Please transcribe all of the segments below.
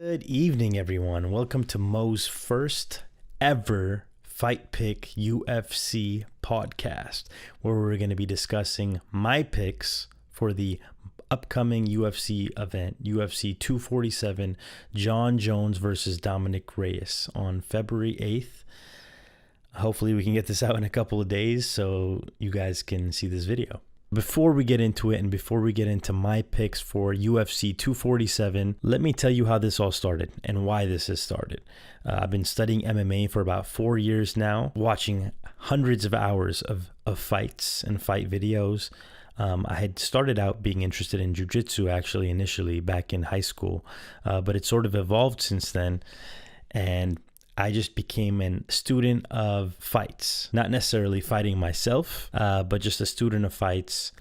Good evening, everyone. Welcome to Mo's first ever Fight Pick UFC podcast, where we're going to be discussing my picks for the upcoming UFC event, UFC 247, Jon Jones versus Dominic Reyes on February 8th. Hopefully we can get this out in a couple of days so you guys can see this video. Before we get into it and before we get into my picks for UFC 247, let me tell you how this all started and why this has started. I've been studying MMA for about 4 years now, watching hundreds of hours of fights and fight videos. I had started out being interested in jiu-jitsu actually initially back in high school, but it sort of evolved since then, and I just became a student of fights, not necessarily fighting myself, but just a student of fights.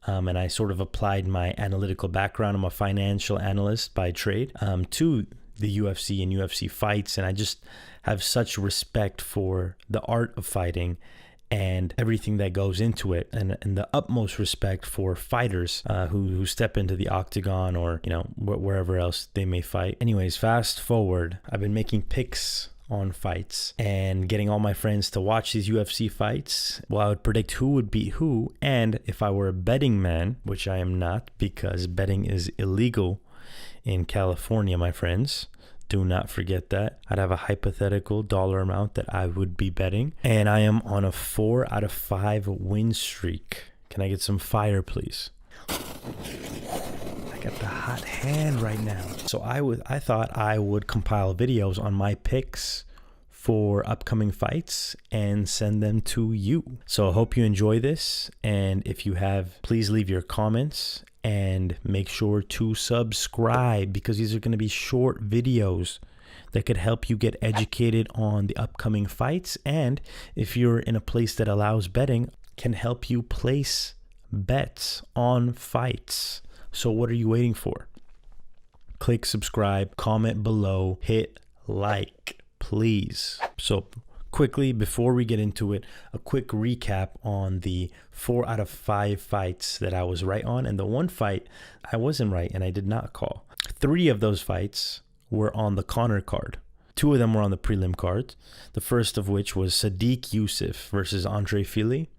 And I sort of applied my analytical background. I'm a financial analyst by trade to the UFC and UFC fights. And I just have such respect for the art of fighting and everything that goes into it, and the utmost respect for fighters who step into the octagon or, wherever else they may fight. Anyways, fast forward, I've been making picks on fights and getting all my friends to watch these UFC fights. Well, I would predict who would beat who, and if I were a betting man, which I am not because betting is illegal in California, my friends. Do not forget that. I'd have a hypothetical dollar amount that I would be betting, and I am on a 4 out of 5 win streak. Can I get some fire, please? I got the hot hand right now. So I thought I would compile videos on my picks for upcoming fights and send them to you. So I hope you enjoy this, and if you have, please leave your comments and make sure to subscribe, because these are going to be short videos that could help you get educated on the upcoming fights, and if you're in a place that allows betting, can help you place bets on fights. So what are you waiting for? Click subscribe, comment below, hit like, please. So quickly, before we get into it, a quick recap on the 4 out of 5 fights that I was right on, and the one fight I wasn't right and I did not call. 3 of those fights were on the Conor card. 2 of them were on the prelim card. The first of which was Sodiq Yusuff versus Andre Fili.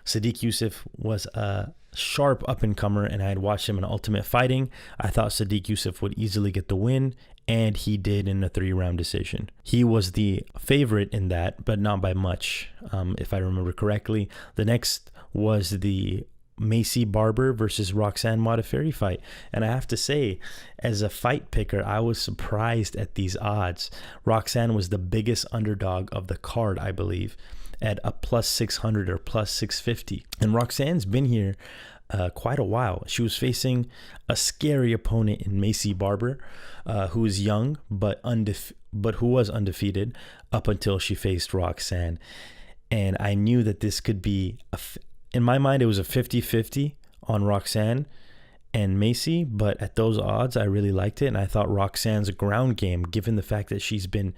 Sodiq Yusuff was a sharp up-and-comer, and I had watched him in Ultimate Fighting. I thought Sodiq Yusuff would easily get the win, and he did in a 3-round decision. He was the favorite in that, but not by much, if I remember correctly. The next was the Macy Barber versus Roxanne Modafferi fight, and I have to say, as a fight picker, I was surprised at these odds. Roxanne was the biggest underdog of the card, I believe, at a plus 600 or plus 650, and Roxanne's been here quite a while. She was facing a scary opponent in Macy Barber, who is young but who was undefeated up until she faced Roxanne, and I knew that this could be in my mind, it was a 50-50 on Roxanne and Macy, but at those odds, I really liked it, and I thought Roxanne's ground game, given the fact that she's been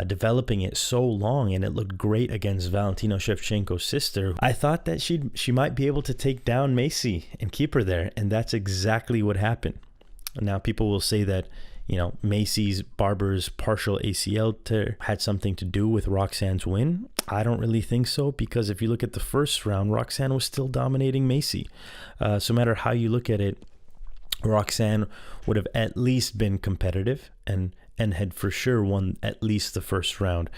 developing it so long, and it looked great against Valentina Shevchenko's sister, I thought that she might be able to take down Macy and keep her there, and that's exactly what happened. Now, people will say that Macy's Barber's partial ACL tear had something to do with Roxanne's win. I don't really think so, because if you look at the first round, Roxanne was still dominating Macy. So no matter how you look at it, Roxanne would have at least been competitive and had for sure won at least the first round.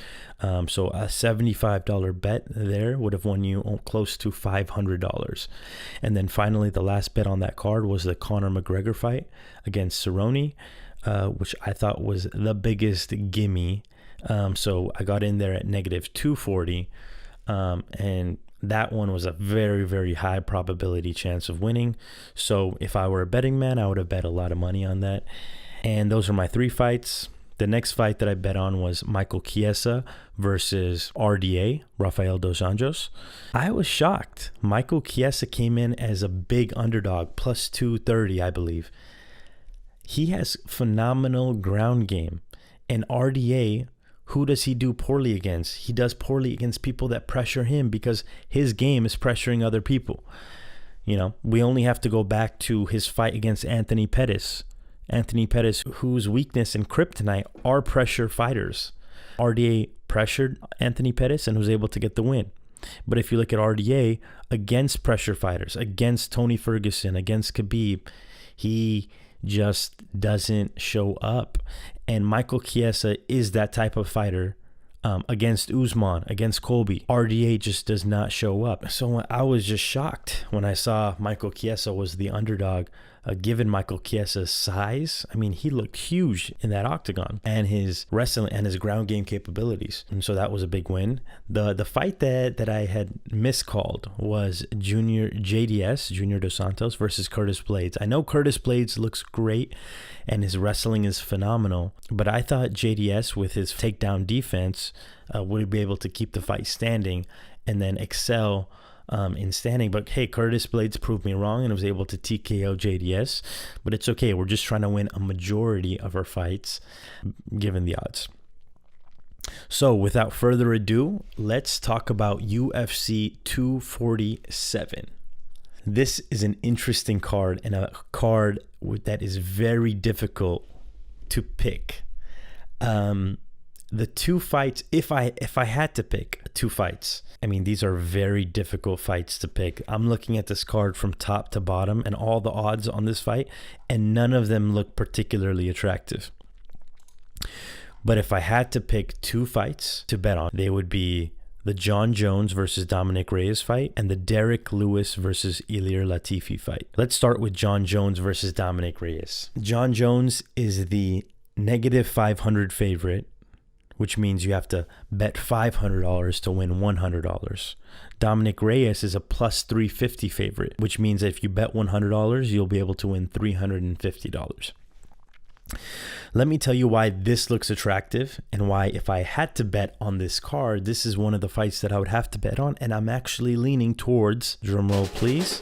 So a $75 bet there would have won you close to $500. And then finally, the last bet on that card was the Conor McGregor fight against Cerrone, which I thought was the biggest gimme. So I got in there at negative 240, and that one was a very, very high probability chance of winning. So if I were a betting man, I would have bet a lot of money on that. And those are my 3 fights. The next fight that I bet on was Michael Chiesa versus RDA, Rafael Dos Anjos. I was shocked. Michael Chiesa came in as a big underdog, plus 230, I believe. He has phenomenal ground game. And RDA, who does he do poorly against? He does poorly against people that pressure him, because his game is pressuring other people. We only have to go back to his fight against Anthony Pettis Anthony Pettis, whose weakness and kryptonite are pressure fighters. RDA pressured Anthony Pettis and was able to get the win. But if you look at RDA against pressure fighters, against Tony Ferguson, against Khabib, he just doesn't show up. And Michael Chiesa is that type of fighter. Against Usman, against Colby, RDA just does not show up. So I was just shocked when I saw Michael Chiesa was the underdog. Given Michael Chiesa's size, I mean, he looked huge in that octagon, and his wrestling and his ground game capabilities. And so that was a big win. The fight that I had miscalled was Junior Dos Santos versus Curtis Blades. I know Curtis Blades looks great and his wrestling is phenomenal, but I thought JDS with his takedown defense would be able to keep the fight standing and then excel in standing. But hey, Curtis Blades proved me wrong and was able to TKO JDS, but it's okay. We're just trying to win a majority of our fights given the odds. So without further ado, let's talk about UFC 247. This is an interesting card, and a card that is very difficult to pick. The two fights, if I had to pick two fights, I mean, these are very difficult fights to pick. I'm looking at this card from top to bottom and all the odds on this fight, and none of them look particularly attractive. But if I had to pick two fights to bet on, they would be the Jon Jones versus Dominic Reyes fight and the Derek Lewis versus Ilir Latifi fight. Let's start with Jon Jones versus Dominic Reyes. Jon Jones is the -500 favorite, which means you have to bet $500 to win $100. Dominic Reyes is a +350 favorite, which means if you bet $100, you'll be able to win $350. Let me tell you why this looks attractive and why, if I had to bet on this card, this is one of the fights that I would have to bet on, and I'm actually leaning towards, drumroll please,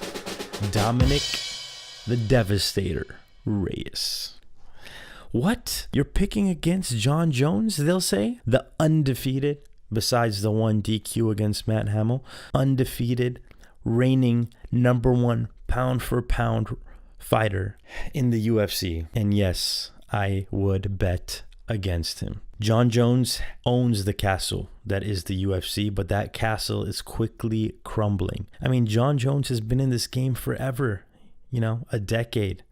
Dominic the Devastator Reyes. What? You're picking against Jon Jones, they'll say? The undefeated, besides the one DQ against Matt Hamill, undefeated, reigning #1 pound for pound fighter in the UFC. And yes, I would bet against him. Jon Jones owns the castle that is the UFC, but that castle is quickly crumbling. I mean, Jon Jones has been in this game forever, a decade.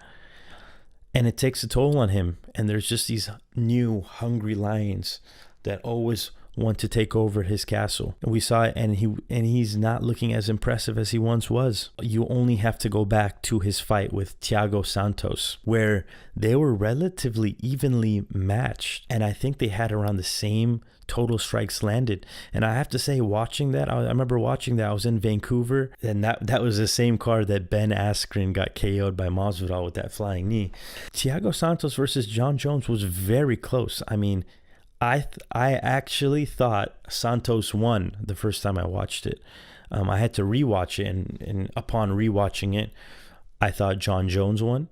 And it takes a toll on him. And there's just these new hungry lions that always want to take over his castle. And we saw it, and he's not looking as impressive as he once was. You only have to go back to his fight with Thiago Santos, where they were relatively evenly matched. And I think they had around the same total strikes landed. And I have to say, watching that, I remember watching that. I was in Vancouver, and that was the same card that Ben Askren got KO'd by Masvidal with that flying knee. Thiago Santos versus Jon Jones was very close. I mean, I actually thought Santos won the first time I watched it. I had to rewatch it, and upon rewatching it, I thought Jon Jones won,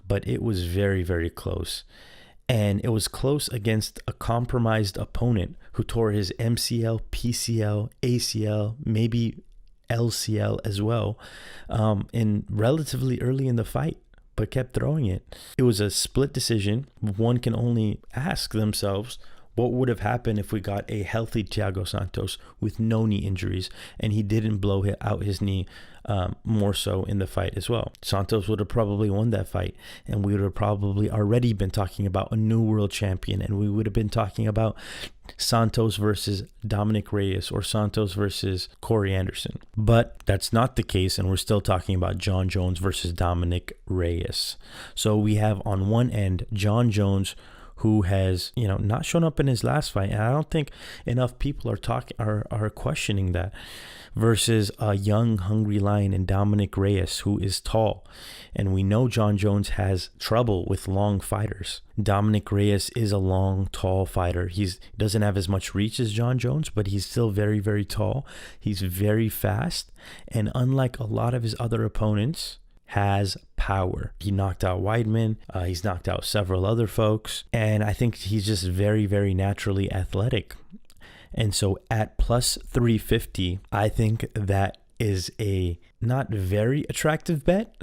but it was very, very close. And it was close against a compromised opponent who tore his MCL, PCL, ACL, maybe LCL as well, in relatively early in the fight, but kept throwing it. It was a split decision. One can only ask themselves, what would have happened if we got a healthy Thiago Santos with no knee injuries and he didn't blow out his knee more so in the fight as well? Santos would have probably won that fight, and we would have probably already been talking about a new world champion, and we would have been talking about Santos versus Dominic Reyes or Santos versus Corey Anderson. But that's not the case, and we're still talking about Jon Jones versus Dominic Reyes. So we have on one end Jon Jones, who has, not shown up in his last fight, and I don't think enough people are questioning that, versus a young, hungry lion in Dominic Reyes, who is tall. And we know Jon Jones has trouble with long fighters. Dominic Reyes is a long, tall fighter. He doesn't have as much reach as Jon Jones, but he's still very, very tall. He's very fast, and unlike a lot of his other opponents, has power. He knocked out Weidman. He's knocked out several other folks. And I think he's just very, very naturally athletic. And so at +350, I think that is a not very attractive bet.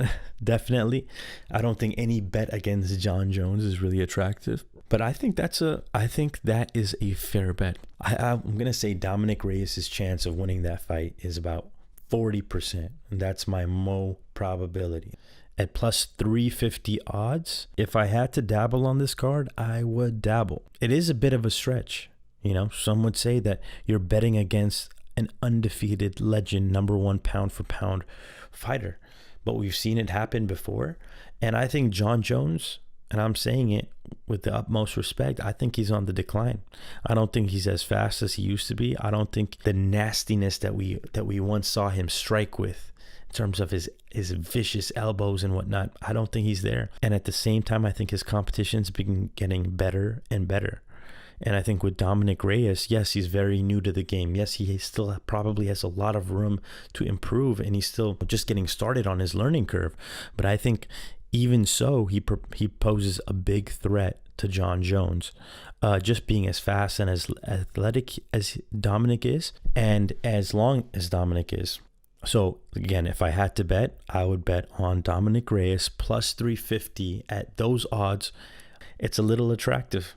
Definitely. I don't think any bet against Jon Jones is really attractive. But I think that is a fair bet. I'm going to say Dominic Reyes' chance of winning that fight is about 40%. And that's my Mo probability. At plus 350 odds, if I had to dabble on this card, I would dabble. It is a bit of a stretch. You know, some would say that you're betting against an undefeated legend, number one pound for pound fighter. But we've seen it happen before. And I think Jon Jones, and I'm saying it with the utmost respect, I think he's on the decline. I don't think he's as fast as he used to be. I don't think the nastiness that we once saw him strike with, in terms of his vicious elbows and whatnot, I don't think he's there. And at the same time, I think his competition's been getting better and better. And I think with Dominic Reyes, yes, he's very new to the game. Yes, he still probably has a lot of room to improve, and he's still just getting started on his learning curve. But I think even so, he poses a big threat to Jon Jones, just being as fast and as athletic as Dominic is, and as long as Dominic is. So again, if I had to bet, I would bet on Dominic Reyes plus 350 at those odds. It's a little attractive.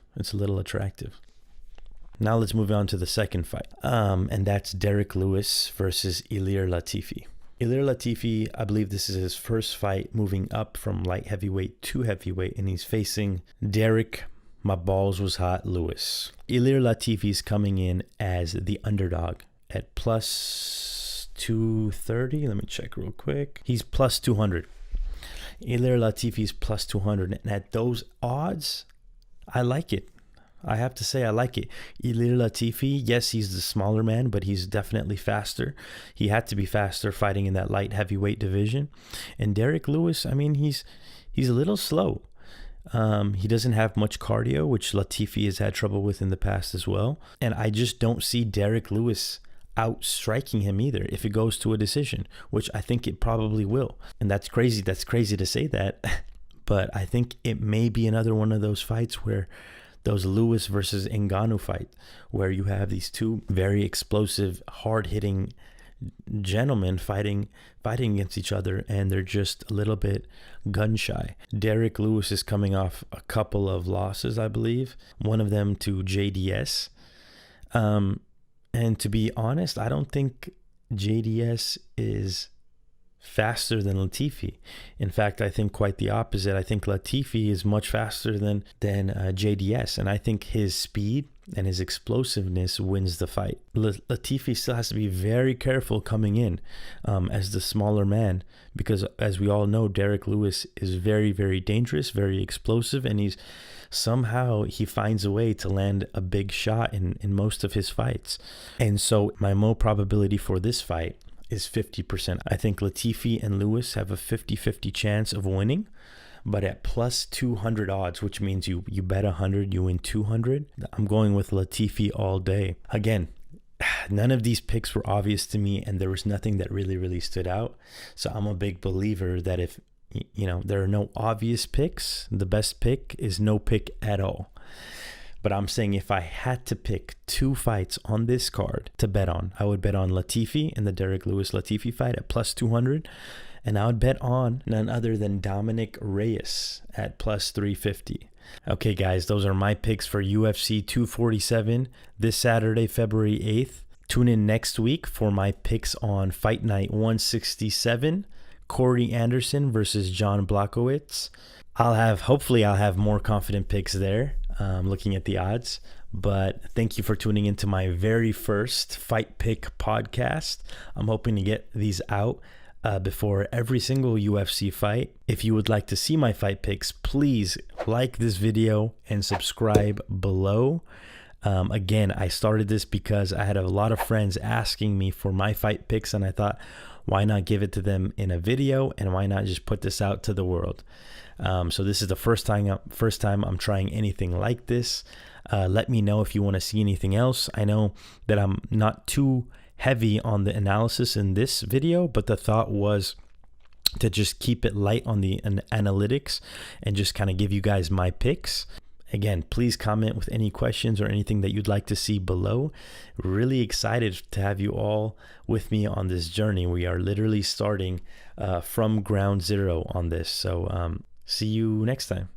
Now let's move on to the second fight. And that's Derek Lewis versus Ilir Latifi. Ilir Latifi, I believe this is his first fight moving up from light heavyweight to heavyweight, and he's facing Derek, my balls was hot, Lewis. Ilir Latifi's coming in as the underdog at plus 230. Let me check real quick. He's plus 200. Ilir Latifi's plus 200, and at those odds, I like it. I have to say I like it. Ilir Latifi, yes, he's the smaller man, but he's definitely faster. He had to be faster fighting in that light heavyweight division. And Derek Lewis, I mean, he's a little slow. He doesn't have much cardio, which Latifi has had trouble with in the past as well. And I just don't see Derek Lewis out striking him either if it goes to a decision, which I think it probably will. And that's crazy to say that, but I think it may be another one of those fights where those Lewis versus Ngannou fight, where you have these two very explosive, hard-hitting gentlemen fighting against each other, and they're just a little bit gun shy. Derek Lewis is coming off a couple of losses, I believe, one of them to JDS. And to be honest, I don't think JDS is faster than Latifi. In fact, I think quite the opposite. I think Latifi is much faster than JDS, and I think his speed and his explosiveness wins the fight. Latifi still has to be very careful coming in as the smaller man, because as we all know, Derek Lewis is very, very dangerous, very explosive, and he finds a way to land a big shot in most of his fights. And so my Mo probability for this fight is 50%. I think Latifi and Lewis have a 50-50 chance of winning, but at plus 200 odds, which means you bet 100, you win 200. I'm going with Latifi all day. Again, none of these picks were obvious to me, and there was nothing that really, really stood out. So I'm a big believer that if there are no obvious picks, the best pick is no pick at all. But I'm saying if I had to pick two fights on this card to bet on, I would bet on Latifi in the Derek Lewis-Latifi fight at plus 200. And I would bet on none other than Dominic Reyes at plus 350. Okay, guys, those are my picks for UFC 247 this Saturday, February 8th. Tune in next week for my picks on Fight Night 167, Corey Anderson versus John Blachowicz. Hopefully I'll have more confident picks there, looking at the odds. But thank you for tuning into my very first Fight Pick podcast. I'm hoping to get these out before every single UFC fight. If you would like to see my fight picks, please like this video and subscribe below. Again, I started this because I had a lot of friends asking me for my fight picks, and I thought, why not give it to them in a video, and why not just put this out to the world? So this is the first time I'm trying anything like this. Let me know if you want to see anything else. I know that I'm not too heavy on the analysis in this video, but the thought was to just keep it light on the analytics and just kind of give you guys my picks. Again, please comment with any questions or anything that you'd like to see below. Really excited to have you all with me on this journey. We are literally starting from ground zero on this. So see you next time.